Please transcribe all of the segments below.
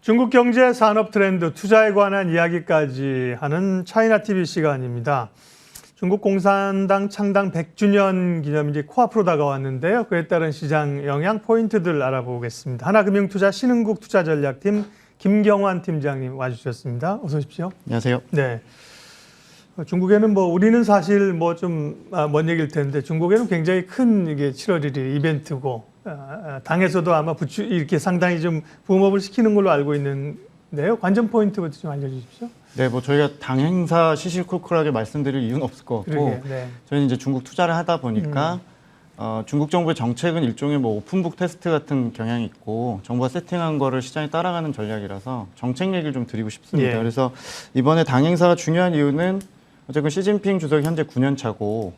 중국 경제 산업 트렌드, 투자에 관한 이야기까지 하는 차이나 TV 시간입니다. 중국 공산당 창당 100주년 기념일이 코앞으로 다가왔는데요. 그에 따른 시장 영향 포인트들 알아보겠습니다. 하나금융투자 신흥국 투자전략팀 김경환 팀장님 와주셨습니다. 어서 오십시오. 안녕하세요. 네. 중국에는 우리는 사실 먼 얘기일 텐데 중국에는 굉장히 큰 이게 7월 1일 이벤트고 당에서도 아마 이렇게 상당히 좀 붐업을 시키는 걸로 알고 있는데요. 관전 포인트부터 좀 알려주십시오. 네, 저희가 당 행사 시시콜콜하게 말씀드릴 이유는 없을 것 같고, 네. 저희는 이제 중국 투자를 하다 보니까 중국 정부의 정책은 일종의 오픈북 테스트 같은 경향이 있고 정부가 세팅한 거를 시장이 따라가는 전략이라서 정책 얘기를 좀 드리고 싶습니다. 예. 그래서 이번에 당 행사가 중요한 이유는 어쨌든 시진핑 주석이 현재 9년 차고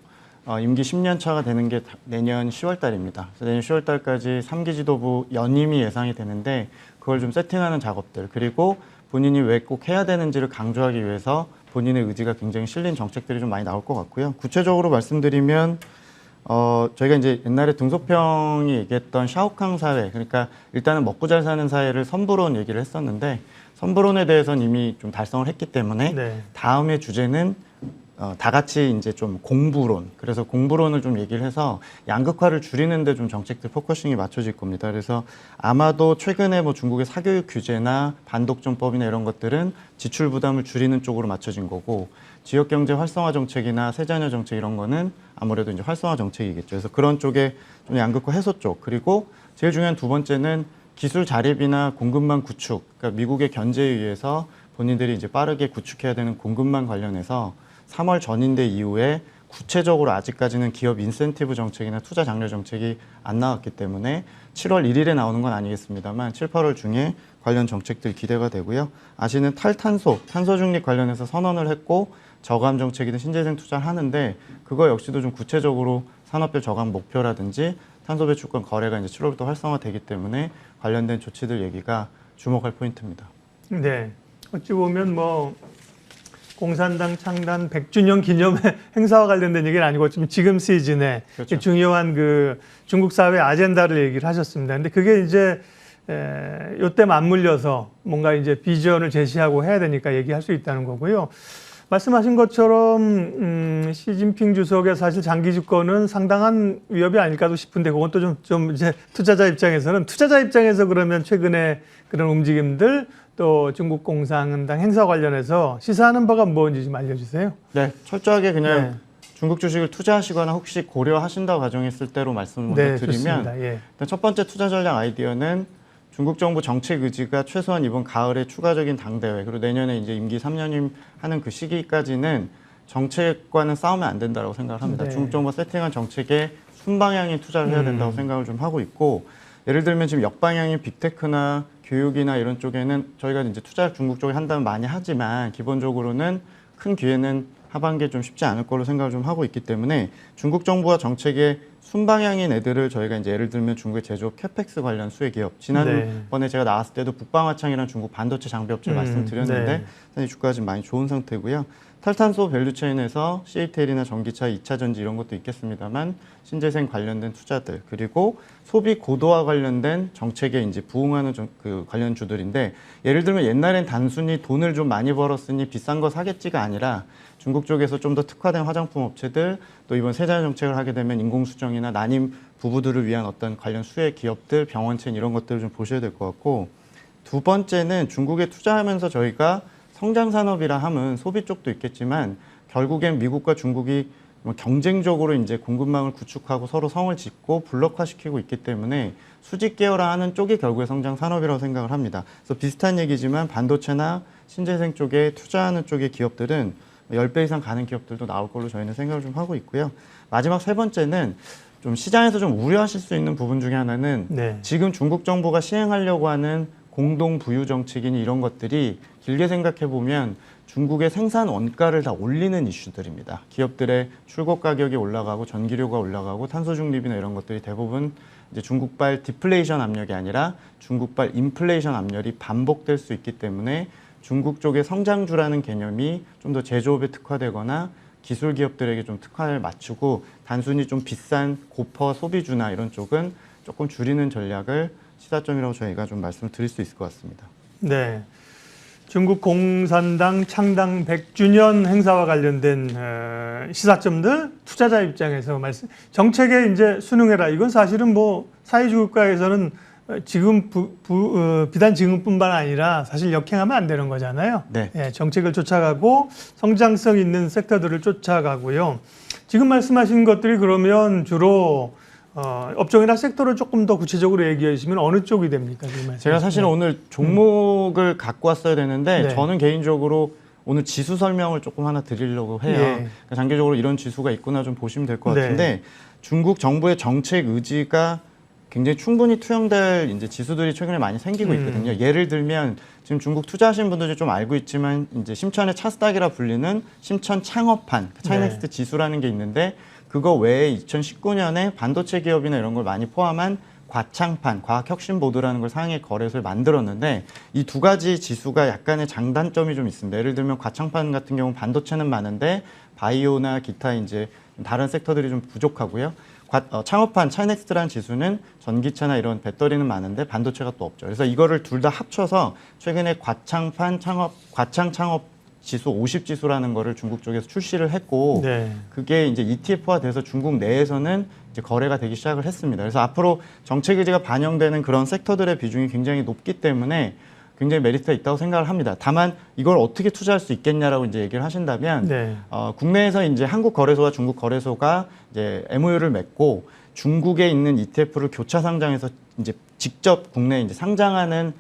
임기 10년 차가 되는 게 내년 10월 달입니다. 그래서 내년 10월 달까지 3기 지도부 연임이 예상이 되는데 그걸 좀 세팅하는 작업들, 그리고 본인이 왜 꼭 해야 되는지를 강조하기 위해서 본인의 의지가 굉장히 실린 정책들이 좀 많이 나올 것 같고요. 구체적으로 말씀드리면 저희가 이제 옛날에 등소평이 얘기했던 샤오캉 사회, 그러니까 일단은 먹고 잘 사는 사회를 선부론 얘기를 했었는데 선부론에 대해서는 이미 좀 달성을 했기 때문에 네. 다음의 주제는 다 같이 이제 좀 공부론, 그래서 공부론을 좀 얘기를 해서 양극화를 줄이는데 좀 정책들 포커싱이 맞춰질 겁니다. 그래서 아마도 최근에 중국의 사교육 규제나 반독점법이나 이런 것들은 지출 부담을 줄이는 쪽으로 맞춰진 거고, 지역 경제 활성화 정책이나 세자녀 정책 이런 거는 아무래도 이제 활성화 정책이겠죠. 그래서 그런 쪽에 좀 양극화 해소 쪽, 그리고 제일 중요한 두 번째는 기술 자립이나 공급망 구축, 그러니까 미국의 견제에 의해서 본인들이 이제 빠르게 구축해야 되는 공급망 관련해서 3월 전인대 이후에 구체적으로 아직까지는 기업 인센티브 정책이나 투자 장려 정책이 안 나왔기 때문에 7월 1일에 나오는 건 아니겠습니다만 7, 8월 중에 관련 정책들 기대가 되고요. 아시는 탈탄소, 탄소 중립 관련해서 선언을 했고 저감 정책이든 신재생 투자를 하는데 그거 역시도 좀 구체적으로 산업별 저감 목표라든지 탄소 배출권 거래가 이제 7월부터 활성화되기 때문에 관련된 조치들 얘기가 주목할 포인트입니다. 네. 어찌 보면 공산당 창단 100주년 기념 행사와 관련된 얘기는 아니고 지금 시즌에 그렇죠. 중요한 중국 사회 아젠다를 얘기를 하셨습니다. 근데 그게 이제 요때 맞물려서 뭔가 이제 비전을 제시하고 해야 되니까 얘기할 수 있다는 거고요. 말씀하신 것처럼 시진핑 주석의 사실 장기 집권은 상당한 위협이 아닐까도 싶은데 그건 또 좀 이제 투자자 입장에서 그러면 최근에 그런 움직임들 또 중국 공산당 행사 관련해서 시사하는 바가 뭔지 좀 알려주세요. 네, 철저하게 그냥 중국 주식을 투자하시거나 혹시 고려하신다고 가정했을 때로 말씀을 먼저 드리면 일단 첫 번째 투자 전략 아이디어는 중국 정부 정책 의지가 최소한 이번 가을에 추가적인 당대회, 그리고 내년에 이제 임기 3년임 하는 그 시기까지는 정책과는 싸우면 안 된다고 생각을 합니다. 네. 중국 정부가 세팅한 정책에 순방향인 투자를 해야 된다고 생각을 좀 하고 있고, 예를 들면 지금 역방향인 빅테크나 교육이나 이런 쪽에는 저희가 이제 투자를 중국 쪽에 한다면 많이 하지만 기본적으로는 큰 기회는 하반기에 좀 쉽지 않을 걸로 생각을 좀 하고 있기 때문에 중국 정부와 정책의 순방향인 애들을 저희가 이제 예를 들면 중국의 제조업 캐펙스 관련 수혜 기업, 지난번에 제가 나왔을 때도 북방화창이라는 중국 반도체 장비업체 말씀드렸는데 사실 주가가 지금 많이 좋은 상태고요. 탈탄소 밸류체인에서 CATL이나 전기차, 2차 전지 이런 것도 있겠습니다만 신재생 관련된 투자들, 그리고 소비 고도화 관련된 정책에 이제 부응하는 관련 주들인데, 예를 들면 옛날엔 단순히 돈을 좀 많이 벌었으니 비싼 거 사겠지가 아니라 중국 쪽에서 좀 더 특화된 화장품 업체들, 또 이번 세자녀 정책을 하게 되면 인공수정이나 난임 부부들을 위한 어떤 관련 수혜 기업들, 병원체인 이런 것들을 좀 보셔야 될 것 같고, 두 번째는 중국에 투자하면서 저희가 성장 산업이라 함은 소비 쪽도 있겠지만 결국엔 미국과 중국이 경쟁적으로 이제 공급망을 구축하고 서로 성을 짓고 블록화시키고 있기 때문에 수직 계열화하는 쪽이 결국에 성장 산업이라고 생각을 합니다. 그래서 비슷한 얘기지만 반도체나 신재생 쪽에 투자하는 쪽의 기업들은 10배 이상 가는 기업들도 나올 걸로 저희는 생각을 좀 하고 있고요. 마지막 세 번째는 좀 시장에서 좀 우려하실 수 있는 부분 중에 하나는 지금 중국 정부가 시행하려고 하는 공동 부유 정책이니 이런 것들이 길게 생각해 보면 중국의 생산 원가를 다 올리는 이슈들입니다. 기업들의 출고 가격이 올라가고 전기료가 올라가고 탄소 중립이나 이런 것들이 대부분 이제 중국발 디플레이션 압력이 아니라 중국발 인플레이션 압력이 반복될 수 있기 때문에 중국 쪽의 성장주라는 개념이 좀 더 제조업에 특화되거나 기술 기업들에게 좀 특화를 맞추고 단순히 좀 비싼 고퍼 소비주나 이런 쪽은 조금 줄이는 전략을 시사점이라고 저희가 좀 말씀을 드릴 수 있을 것 같습니다. 네. 중국 공산당 창당 100주년 행사와 관련된 시사점들 투자자 입장에서 정책에 이제 순응해라. 이건 사실은 뭐 사회주의 국가에서는 지금 비단 지금뿐만 아니라 사실 역행하면 안 되는 거잖아요. 네. 예, 정책을 쫓아가고 성장성 있는 섹터들을 쫓아가고요. 지금 말씀하신 것들이 그러면 주로 업종이나 섹터를 조금 더 구체적으로 얘기해 주시면 어느 쪽이 됩니까? 제가 사실은 오늘 종목을 갖고 왔어야 되는데 네. 저는 개인적으로 오늘 지수 설명을 조금 하나 드리려고 해요. 예. 그러니까 장기적으로 이런 지수가 있구나 좀 보시면 될 것 네. 같은데 중국 정부의 정책 의지가 굉장히 충분히 투영될 이제 지수들이 최근에 많이 생기고 있거든요. 예를 들면 지금 중국 투자하시는 분들이 좀 알고 있지만 이제 심천의 차스닥이라 불리는 심천 창업판 차이넥스트 지수라는 게 있는데 그거 외에 2019년에 반도체 기업이나 이런 걸 많이 포함한 과창판, 과학혁신보드라는 걸 상해 거래소에 만들었는데 이 두 가지 지수가 약간의 장단점이 좀 있습니다. 예를 들면 과창판 같은 경우는 반도체는 많은데 바이오나 기타 이제 다른 섹터들이 좀 부족하고요. 창업판 차이넥스트라는 지수는 전기차나 이런 배터리는 많은데 반도체가 또 없죠. 그래서 이거를 둘 다 합쳐서 최근에 과창 창업 지수 50지수라는 거를 중국 쪽에서 출시를 했고 네. 그게 이제 ETF화 돼서 중국 내에서는 이제 거래가 되기 시작을 했습니다. 그래서 앞으로 정책 의지가 반영되는 그런 섹터들의 비중이 굉장히 높기 때문에 굉장히 메리트가 있다고 생각을 합니다. 다만 이걸 어떻게 투자할 수 있겠냐라고 이제 얘기를 하신다면 네. 국내에서 이제 한국 거래소와 중국 거래소가 이제 MOU를 맺고 중국에 있는 ETF를 교차 상장해서 이제 직접 국내에 이제 상장하는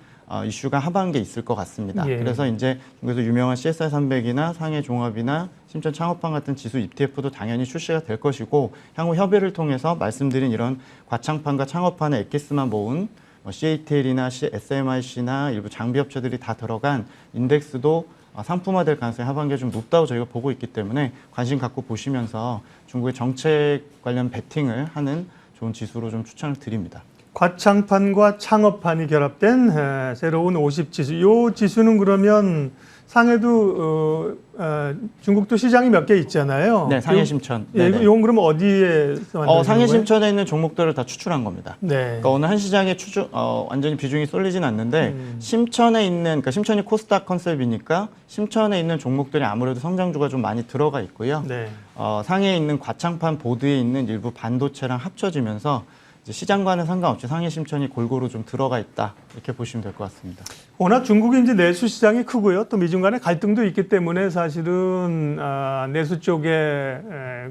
이슈가 하반기에 있을 것 같습니다. 예. 그래서 이제 중국에서 유명한 CSI 300이나 상해 종합이나 심천 창업판 같은 지수 ETF도 당연히 출시가 될 것이고 향후 협의를 통해서 말씀드린 이런 과창판과 창업판의 엑기스만 모은 CATL이나 SMIC나 일부 장비 업체들이 다 들어간 인덱스도 상품화될 가능성이 하반기에 좀 높다고 저희가 보고 있기 때문에 관심 갖고 보시면서 중국의 정책 관련 베팅을 하는 좋은 지수로 좀 추천을 드립니다. 과창판과 창업판이 결합된 새로운 50지수. 이 지수는 그러면 상해도 중국도 시장이 몇 개 있잖아요. 네, 상해 심천. 예, 이건 그러면 어디에서 만드는 상해 거예요? 심천에 있는 종목들을 다 추출한 겁니다. 네. 그러니까 어느 한 시장에 완전히 비중이 쏠리진 않는데 심천에 있는 그러니까 심천이 코스닥 컨셉이니까 심천에 있는 종목들이 아무래도 성장주가 좀 많이 들어가 있고요. 네. 상해에 있는 과창판 보드에 있는 일부 반도체랑 합쳐지면서 이제 시장과는 상관없이 상해 심천이 골고루 좀 들어가 있다 이렇게 보시면 될 것 같습니다. 워낙 중국이 이제 내수 시장이 크고요. 또 미중 간의 갈등도 있기 때문에 사실은 내수 쪽의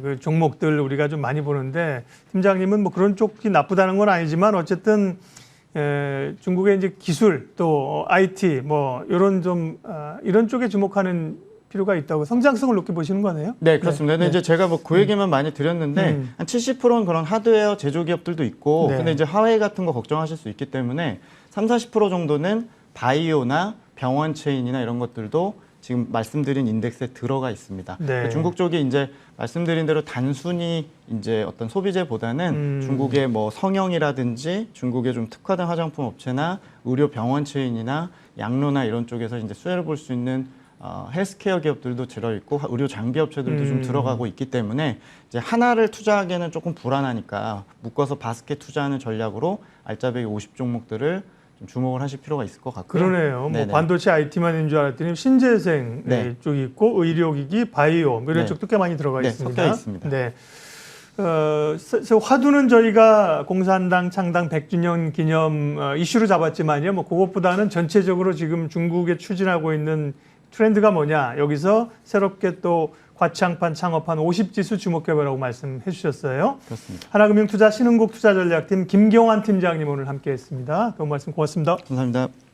그 종목들 우리가 좀 많이 보는데 팀장님은 뭐 그런 쪽이 나쁘다는 건 아니지만 어쨌든 중국의 이제 기술 또 IT 뭐 이런 좀 이런 쪽에 주목하는 필요가 있다고 성장성을 높게 보시는 거네요. 네, 그렇습니다. 근데 네. 이제 제가 뭐 그 얘기만 많이 드렸는데 한 70%는 그런 하드웨어 제조기업들도 있고 네. 근데 이제 하웨이 같은 거 걱정하실 수 있기 때문에 30-40% 정도는 바이오나 병원 체인이나 이런 것들도 지금 말씀드린 인덱스에 들어가 있습니다. 네. 그러니까 중국 쪽이 이제 말씀드린 대로 단순히 이제 어떤 소비재보다는 중국의 뭐 성형이라든지 중국의 좀 특화된 화장품 업체나 의료 병원 체인이나 양로나 이런 쪽에서 이제 수혜를 볼 수 있는 헬스케어 기업들도 들어있고 의료 장비 업체들도 좀 들어가고 있기 때문에 이제 하나를 투자하기에는 조금 불안하니까 묶어서 바스켓 투자하는 전략으로 알짜배기 50종목들을 좀 주목을 하실 필요가 있을 것 같고요. 그러네요. 네네. 뭐 반도체 IT만 있는 줄 알았더니 신재생 네. 쪽이 있고 의료기기, 바이오 뭐 이런 네. 쪽도 꽤 많이 들어가 네, 있습니다. 섞여 있습니다. 네. 화두는 저희가 공산당 창당 100주년 기념 이슈로 잡았지만요. 뭐 그것보다는 전체적으로 지금 중국에 추진하고 있는 트렌드가 뭐냐. 여기서 새롭게 또 과창판, 창업판 50지수 주목해보라고 말씀해 주셨어요. 그렇습니다. 하나금융투자 신흥국 투자전략팀 김경환 팀장님 오늘 함께했습니다. 도움 말씀 고맙습니다. 감사합니다.